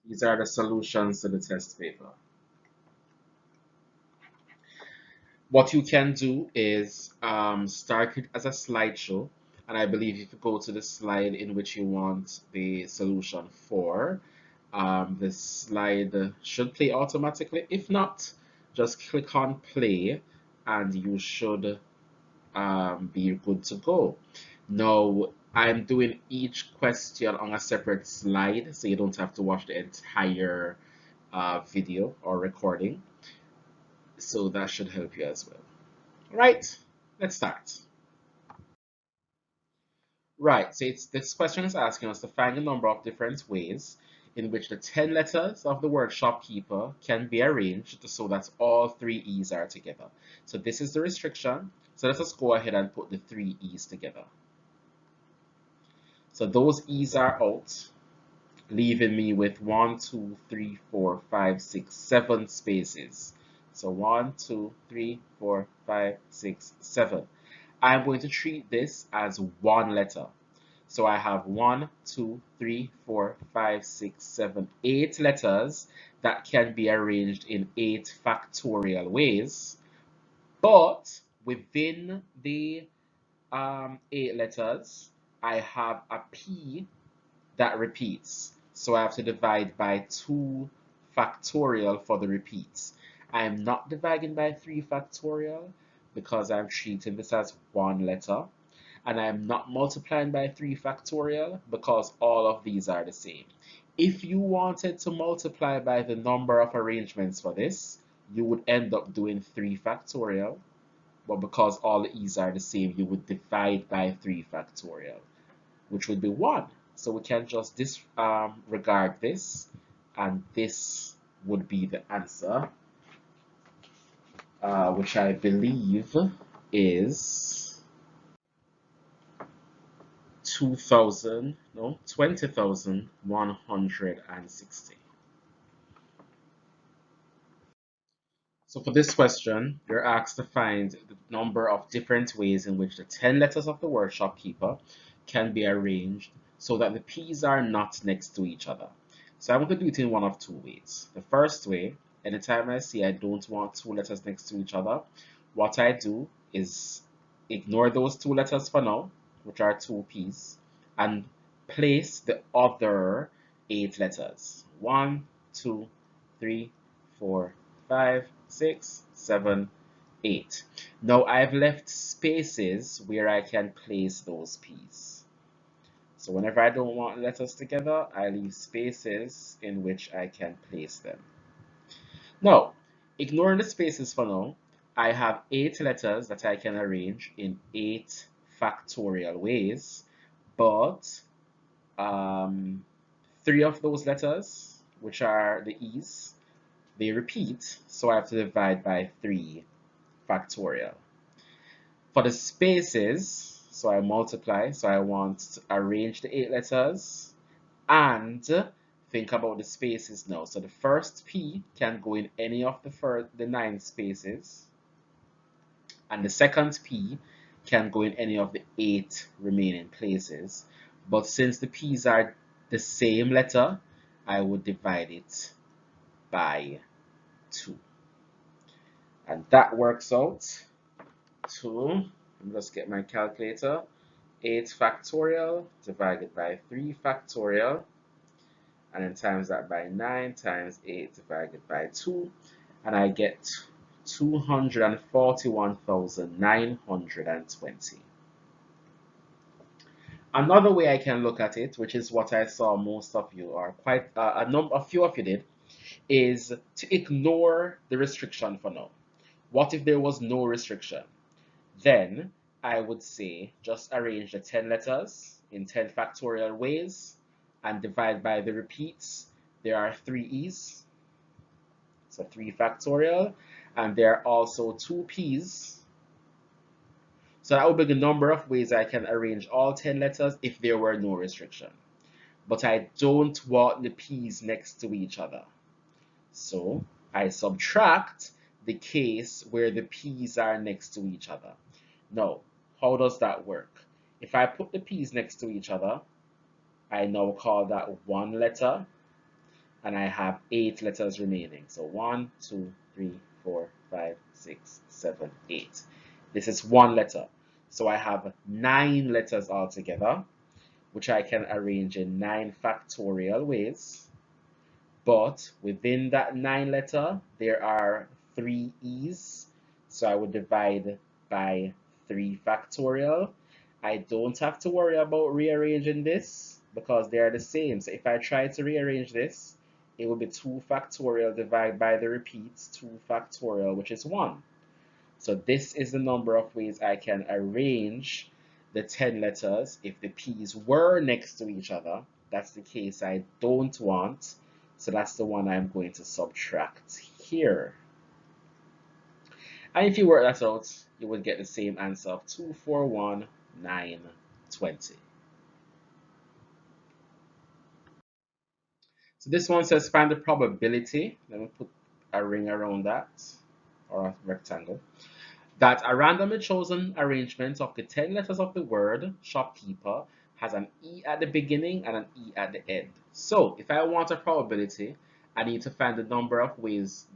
These are the solutions to the test paper. What you can do is start it as a slideshow, and I believe if you go to the slide in which you want the solution for, the slide should play automatically. If not, just click on play and you should be good to go. Now, I'm doing each question on a separate slide, so you don't have to watch the entire video or recording. So that should help you as well. Right, let's start. Right, so this question is asking us to find a number of different ways in which the 10 letters of the word shopkeeper can be arranged so that all three E's are together. So this is the restriction. So let us go ahead and put the three E's together. So those E's are out, leaving me with 1, 2, 3, 4, 5, 6, 7 spaces. So 1, 2, 3, 4, 5, 6, 7. I'm going to treat this as one letter. So I have 1, 2, 3, 4, 5, 6, 7, 8 letters that can be arranged in 8 factorial ways. But within the 8 letters, I have a P that repeats. So I have to divide by 2 factorial for the repeats. I am not dividing by 3 factorial because I'm treating this as one letter. And I'm not multiplying by 3 factorial because all of these are the same. If you wanted to multiply by the number of arrangements for this, you would end up doing 3 factorial. But because all the e's are the same, you would divide by 3 factorial, which would be 1. So we can just disregard this, and this would be the answer, which I believe is 20,160. So for this question, you're asked to find the number of different ways in which the 10 letters of the word shopkeeper can be arranged so that the P's are not next to each other. So I'm going to do it in one of two ways. The first way, anytime I see I don't want two letters next to each other, what I do is ignore those two letters for now, which are two P's, and place the other 8 letters. 1, 2, 3, 4, 5, 6, 7, 8. Now I've left spaces where I can place those P's. So whenever I don't want letters together, I leave spaces in which I can place them. Now, ignoring the spaces for now, I have 8 letters that I can arrange in 8 factorial ways, but 3 of those letters, which are the E's, they repeat, so I have to divide by 3 factorial. For the spaces, so I multiply, so I want to arrange the 8 letters and think about the spaces now. So the first P can go in any of the 9 spaces, and the second P can go in any of the 8 remaining places. But since the P's are the same letter, I would divide it by 2. And that works out to, let me just get my calculator, 8 factorial divided by 3 factorial, and then times that by 9 times 8 divided by 2, and I get 241,920. Another way I can look at it, which is what I saw most of you, or quite a few of you did, is to ignore the restriction for now. What if there was no restriction? Then I would say just arrange the 10 letters in 10 factorial ways and divide by the repeats. There are 3 E's, so 3 factorial, and there are also 2 P's. So that would be the number of ways I can arrange all 10 letters if there were no restriction. But I don't want the P's next to each other. So I subtract the case where the P's are next to each other. Now, how does that work? If I put the P's next to each other, I now call that one letter. and I have 8 letters remaining. So 1, 2, 3, 4, 5, 6, 7, 8. This is one letter. So I have 9 letters altogether, which I can arrange in 9 factorial ways. But within that 9 letter, there are 3 E's. So I would divide by 3 factorial. I don't have to worry about rearranging this because they are the same. So if I try to rearrange this, it will be 2 factorial divided by the repeats, 2 factorial, which is 1. So this is the number of ways I can arrange the 10 letters if the P's were next to each other. That's the case I don't want. So that's the one I'm going to subtract here. And if you work that out, you would get the same answer of 241,920. So this one says find the probability. Let me put a ring around that, or a rectangle, that a randomly chosen arrangement of the 10 letters of the word shopkeeper has an E at the beginning and an E at the end. So if I want a probability, I need to find the number of ways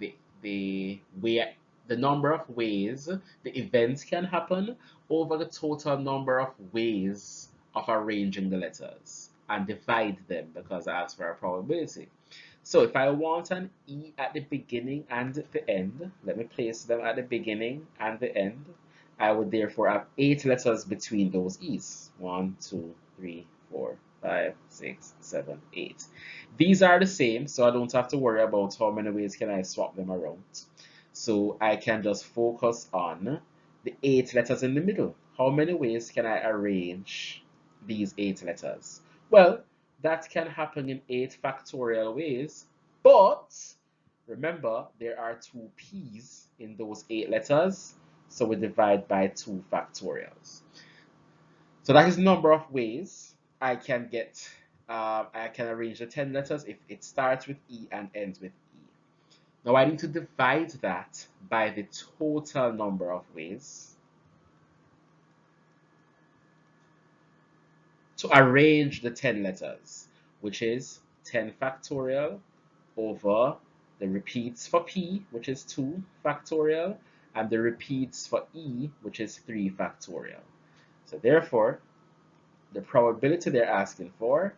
the number of ways the event can happen over the total number of ways of arranging the letters and divide them because I asked for a probability. So if I want an E at the beginning and the end, let me place them at the beginning and the end. I would therefore have 8 letters between those E's. 1, 2, 3, 4, 5, 6, 7, 8. These are the same, so I don't have to worry about how many ways can I swap them around. So I can just focus on the 8 letters in the middle. How many ways can I arrange these 8 letters? Well, that can happen in 8 factorial ways, but remember there are 2 P's in those 8 letters, so we divide by 2 factorials. So that is the number of ways I can get, I can arrange the 10 letters if it starts with E and ends with E. Now I need to divide that by the total number of ways to arrange the 10 letters, which is 10 factorial over the repeats for P, which is 2 factorial, and the repeats for E, which is 3 factorial. So therefore, the probability they're asking for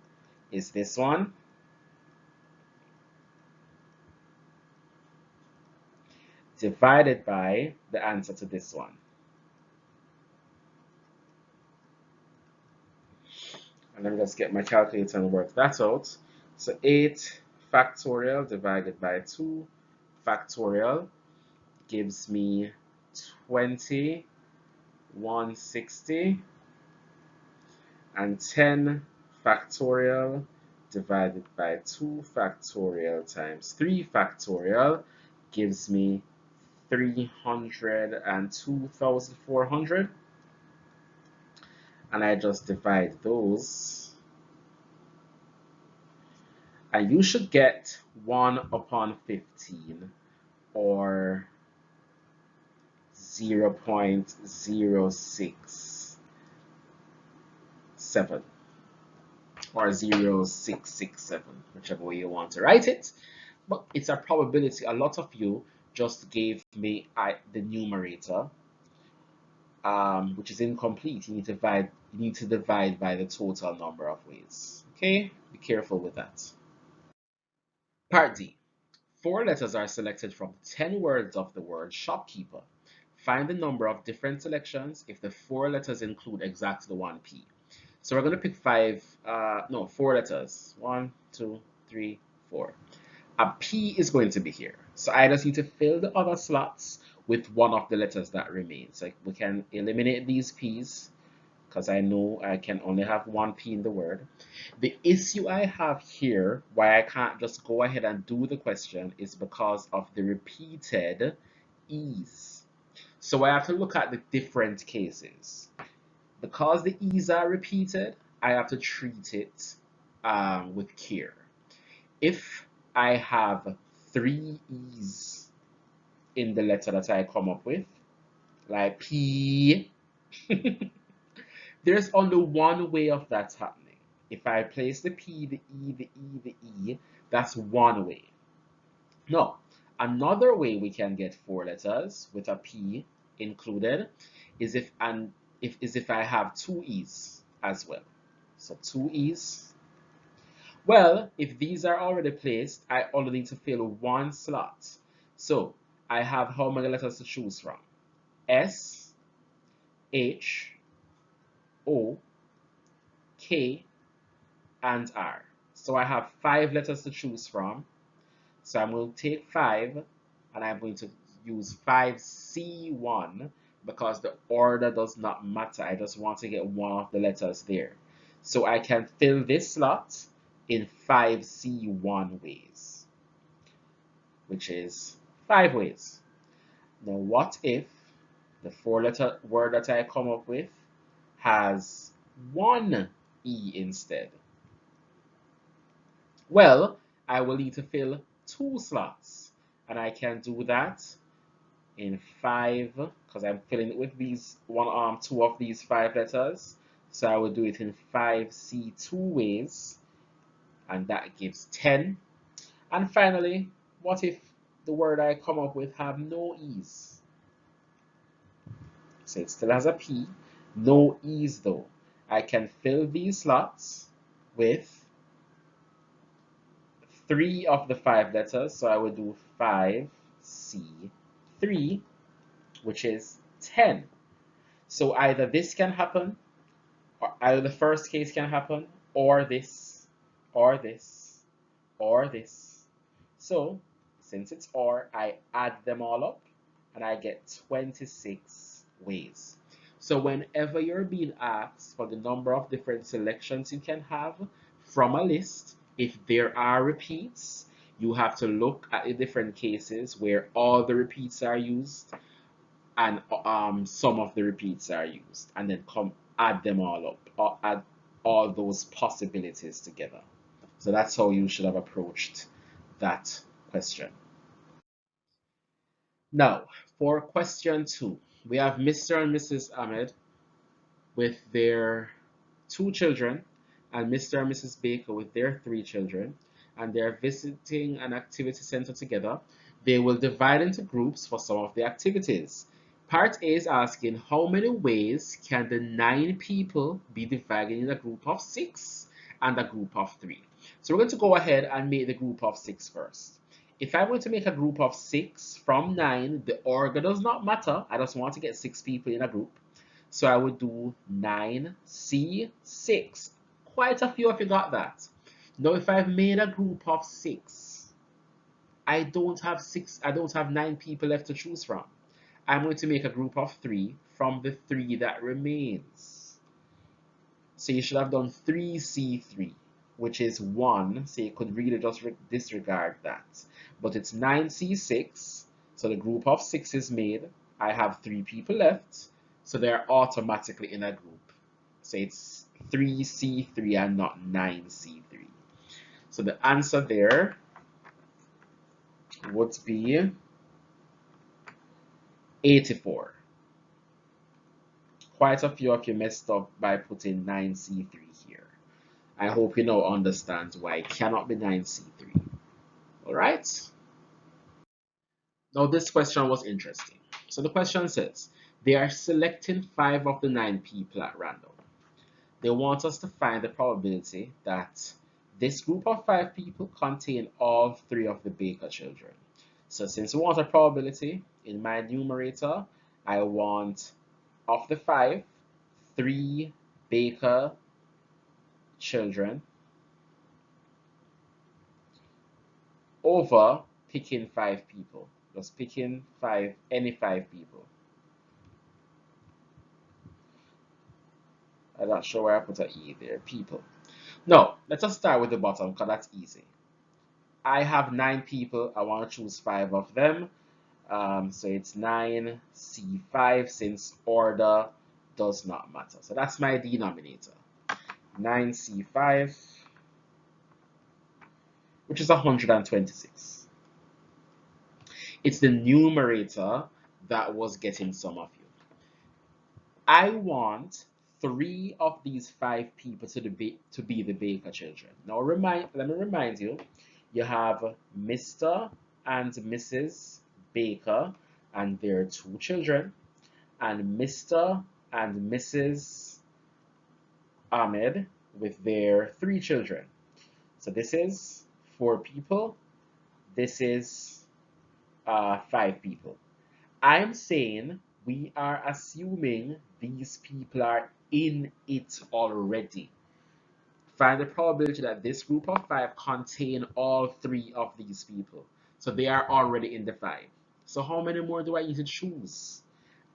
is this one, divided by the answer to this one. And let me just get my calculator and work that out. So 8 factorial divided by 2 factorial gives me 20,160, and 10 factorial divided by 2 factorial times 3 factorial gives me 302,400, and I just divide those, and you should get 1 upon 15, or 0.067 or 0.667, whichever way you want to write it. But it's a probability. A lot of you just gave me the numerator, which is incomplete. You need to divide by the total number of ways. Okay, be careful with that. Part D. 4 letters are selected from 10 words of the word shopkeeper. Find the number of different selections if the 4 letters include exactly 1 P. So we're going to pick 4 letters. 1, 2, 3, 4. A P is going to be here. So I just need to fill the other slots with one of the letters that remain. So we can eliminate these P's because I know I can only have 1 P in the word. The issue I have here, why I can't just go ahead and do the question, is because of the repeated E's. So I have to look at the different cases. Because the E's are repeated, I have to treat it with care. If I have 3 E's in the letter that I come up with, like P, there's only one way of that happening. If I place the P, the E, the E, the E, That's one way. No, another way we can get 4 letters with a P included is if I have two E's as well. So two E's. Well, if these are already placed, I only need to fill one slot. So I have how many letters to choose from? S, H, O, K, and R. So I have 5 letters to choose from. So I'm going to take 5 and I'm going to use 5C1 because the order does not matter. I just want to get one of the letters there. So I can fill this slot in 5C1 ways, which is 5 ways. Now, what if the 4-letter word that I come up with has one E instead? Well, I will need to fill 2 slots, and I can do that in 5 because I'm filling it with these two of these 5 letters. So I will do it in 5C2 ways, and that gives 10. And finally, what if the word I come up with have no E's? So it still has a P, no E's though. I can fill these slots with 3 of the 5 letters. So I would do 5C3, which is 10. So either this can happen, or either the first case can happen, or this, or this, or this. So since it's or, I add them all up and I get 26 ways. So whenever you're being asked for the number of different selections you can have from a list, if there are repeats, you have to look at the different cases where all the repeats are used and some of the repeats are used, and then add them all up, or add all those possibilities together. So that's how you should have approached that question. Now, for question 2, we have Mr. and Mrs. Ahmed with their 2 children and Mr. and Mrs. Baker with their 3 children, and they're visiting an activity center together. They will divide into groups for some of the activities. Part A is asking how many ways can the 9 people be divided in a group of 6 and a group of 3. So we're going to go ahead and make the group of 6 first. If I'm going to make a group of 6 from 9, the order does not matter. I just want to get 6 people in a group. So I would do 9C6. Quite a few of you got that. Now if I've made a group of 6, I don't have 9 people left to choose from. I'm going to make a group of 3 from the 3 that remains. So you should have done 3C3, which is 1. So you could really just disregard that. But it's 9C6. So the group of 6 is made. I have 3 people left. So they're automatically in a group. So it's 3C3 and not 9C3. So the answer there would be 84. Quite a few of you messed up by putting 9C3 here. I hope you now understand why it cannot be 9C3. All right? Now this question was interesting. So the question says, they are selecting 5 of the 9 people at random. They want us to find the probability that this group of 5 people contain all 3 of the Baker children. So since we want a probability, in my numerator, I want of the 5, 3 Baker children over picking 5 people. Just picking any 5 people. I'm not sure where I put an E there, people. No, let us start with the bottom because that's easy. I have 9 people. I want to choose 5 of them. So it's 9C5 since order does not matter. So that's my denominator. 9C5, which is 126. It's the numerator that was getting some of you. I want 3 of these 5 people to be the Baker children. Now let me remind you, You have Mr. and Mrs. Baker and their 2 children, and Mr. and Mrs. Ahmed with their 3 children. So this is 4 people. This is 5 people. I'm saying we are assuming these people are in it already. Find the probability that this group of 5 contain all 3 of these people. So they are already in the 5. So how many more do I need to choose?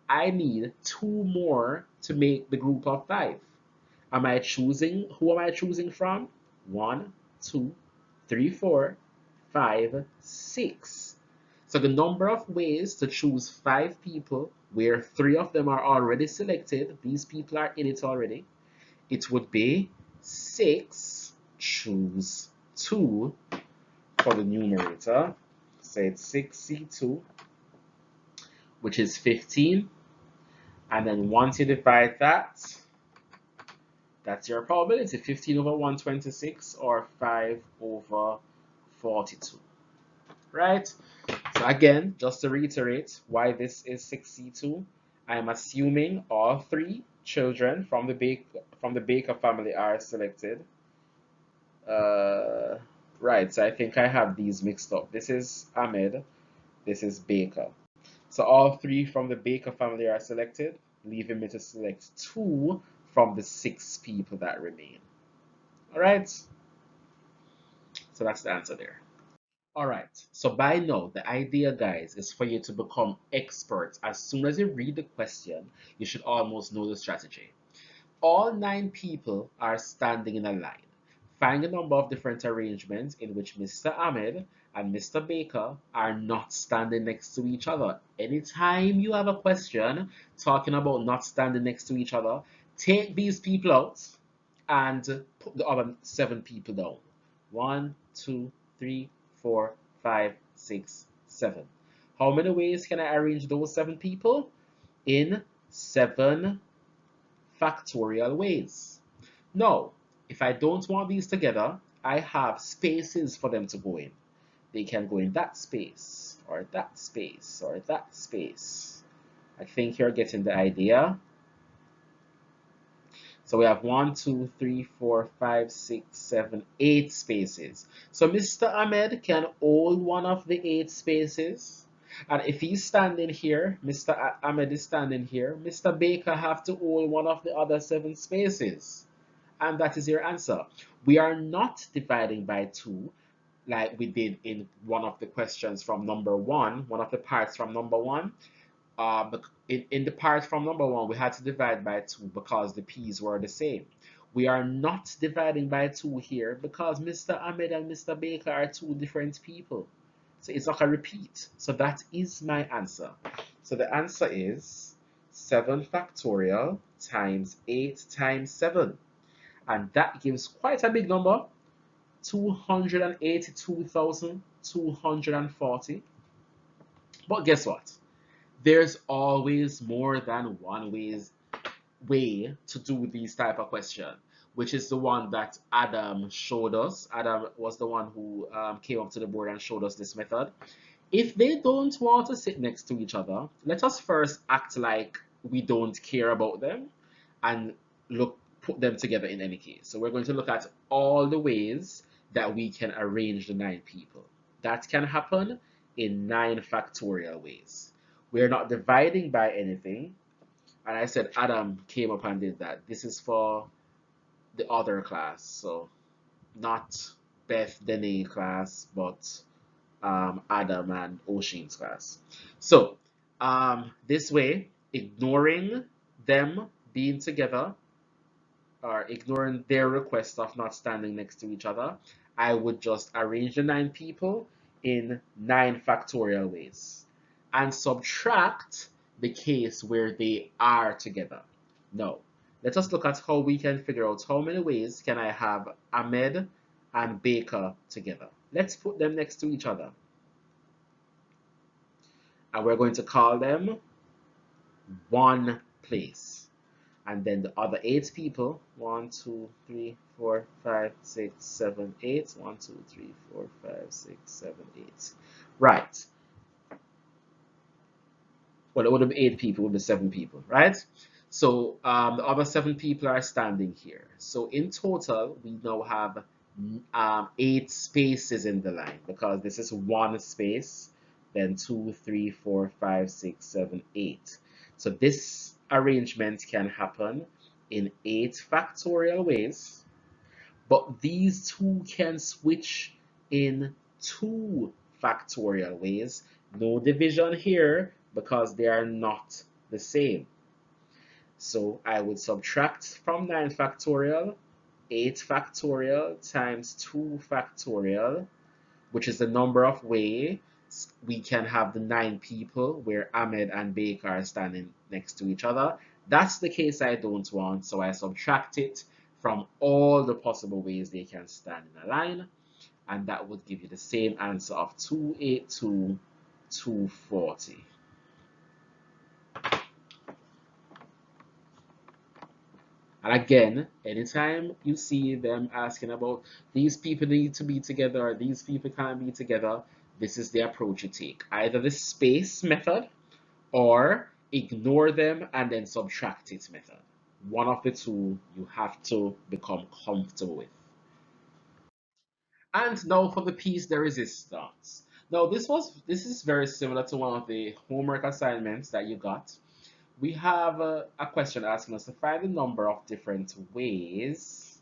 I need 2 more to make the group of 5. Who am I choosing from? 1, 2, 3, 4, 5, 6. So the number of ways to choose 5 people where 3 of them are already selected, these people are in it already, it would be 6, choose 2 for the numerator. Say it's 6C2, which is 15. And then once you divide that, that's your probability, 15 over 126 or 5 over 42. Right? So again, just to reiterate why this is 6C2, I'm assuming all 3 children from the Baker family are selected. Right, so I think I have these mixed up. This is Ahmed, this is Baker. So all 3 from the Baker family are selected, leaving me to select 2 from the 6 people that remain. All right, so that's the answer there. All right, so by now, the idea, guys, is for you to become experts. As soon as you read the question, you should almost know the strategy. All 9 people are standing in a line. Find a number of different arrangements in which Mr. Ahmed and Mr. Baker are not standing next to each other. Anytime you have a question talking about not standing next to each other, take these people out and put the other 7 people down. 1, 2, 3, 4, 5, 6, 7. How many ways can I arrange those 7 people? In 7 factorial ways. Now, if I don't want these together, I have spaces for them to go in. They can go in that space, or that space, or that space. I think you're getting the idea. So we have 1, 2, 3, 4, 5, 6, 7, 8 spaces. So Mr. Ahmed can hold one of the 8 spaces. And if he's standing here, Mr. Ahmed is standing here, Mr. Baker have to hold one of the other 7 spaces. And that is your answer. We are not dividing by 2 like we did in one of the questions from number 1, one of the parts from number 1. In the part from number 1, we had to divide by 2 because the p's were the same. We are not dividing by 2 here because Mr. Ahmed and Mr. Baker are 2 different people. So it's not a repeat. So that is my answer. So the answer is 7 factorial times 8 times 7. And that gives quite a big number, 282,240. But guess what? There's always more than one way to do these type of question, which is the one that Adam showed us. Adam was the one who came up to the board and showed us this method. If they don't want to sit next to each other, let us first act like we don't care about them and put them together in any case. So we're going to look at all the ways that we can arrange the 9 people. That can happen in 9 factorial ways. We're not dividing by anything. And I said Adam came up and did that. This is for the other class. So not Beth Dene class, but Adam and Oshin's class. So this way, ignoring them being together or ignoring their request of not standing next to each other, I would just arrange the 9 people in 9 factorial ways and subtract the case where they are together. Now, let us look at how we can figure out how many ways can I have Ahmed and Baker together. Let's put them next to each other. And we're going to call them one place. And then the other 8 people, 1, 2, 3, 4, 5, 6, 7, 8. 1, 2, 3, 4, 5, 6, 7, 8. Right. Well, it would have 8 people, it would be 7 people, right? So the other 7 people are standing here. So in total, we now have 8 spaces in the line because this is one space, then 2, 3, 4, 5, 6, 7, 8. So this arrangement can happen in 8 factorial ways, but these two can switch in 2 factorial ways. No division here because they are not the same. So I would subtract from 9 factorial 8 factorial times 2 factorial, which is the number of ways we can have the 9 people where Ahmed and Baker are standing next to each other. That's the case I don't want, so I subtract it from all the possible ways they can stand in a line, and that would give you the same answer of 282, 240. And again, anytime you see them asking about these people need to be together or these people can't be together, this is the approach you take. Either the space method or ignore them and then subtract it method. One of the two you have to become comfortable with. And now for the piece de resistance. Now this is very similar to one of the homework assignments that you got. We have a question asking us to find the number of different ways.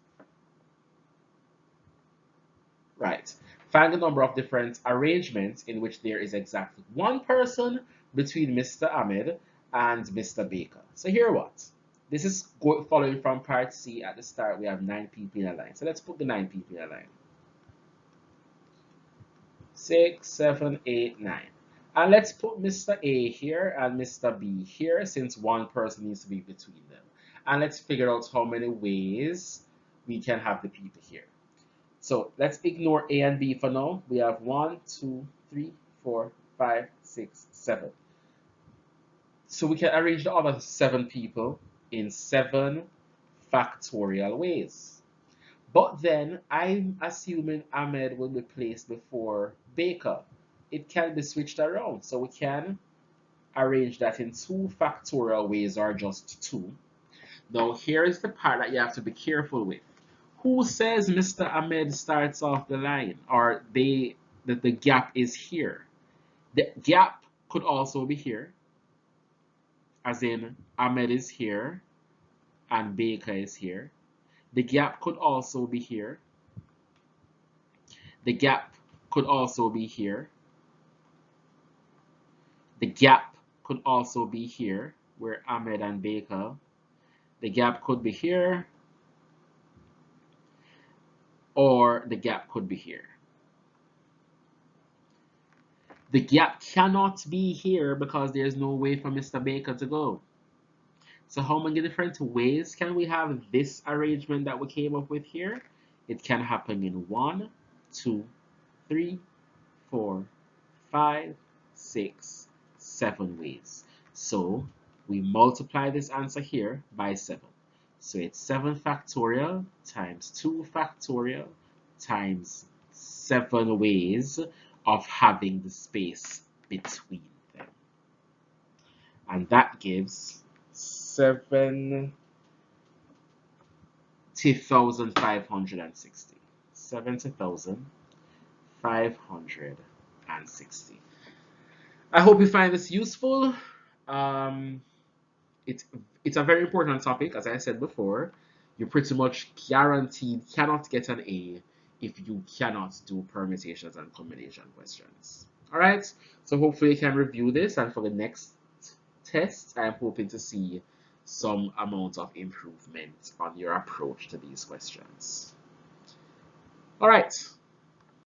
Right. Find the number of different arrangements in which there is exactly one person between Mr. Ahmed and Mr. Baker. So here what? This is following from part C. At the start, we have 9 people in a line. So let's put the 9 people in a line. 6, 7, 8, 9. And let's put Mr. A here and Mr. B here since one person needs to be between them. And let's figure out how many ways we can have the people here. So let's ignore A and B for now. We have 1, 2, 3, 4, 5, 6, 7. So we can arrange the other 7 people in 7 factorial ways. But then I'm assuming Ahmed will be placed before Baker. It can be switched around. So we can arrange that in 2 factorial ways or just 2. Now here is the part that you have to be careful with. Who says Mr. Ahmed starts off the line or that the gap is here? The gap could also be here, as in Ahmed is here and Baker is here. The gap could also be here. The gap could also be here. The gap could also be here, where Ahmed and Baker. The gap could be here, or the gap could be here. The gap cannot be here because there's no way for Mr. Baker to go. So how many different ways can we have this arrangement that we came up with here? It can happen in 1, 2, 3, 4, 5, 6, 7 ways. So we multiply this answer here by 7. So it's 7 factorial times 2 factorial times 7 ways of having the space between them. And that gives 70,560. 70,560. I hope you find this useful. It's a very important topic, as I said before. You pretty much guaranteed cannot get an A if you cannot do permutations and combination questions. All right, so hopefully you can review this, and for the next test, I'm hoping to see some amount of improvement on your approach to these questions. All right.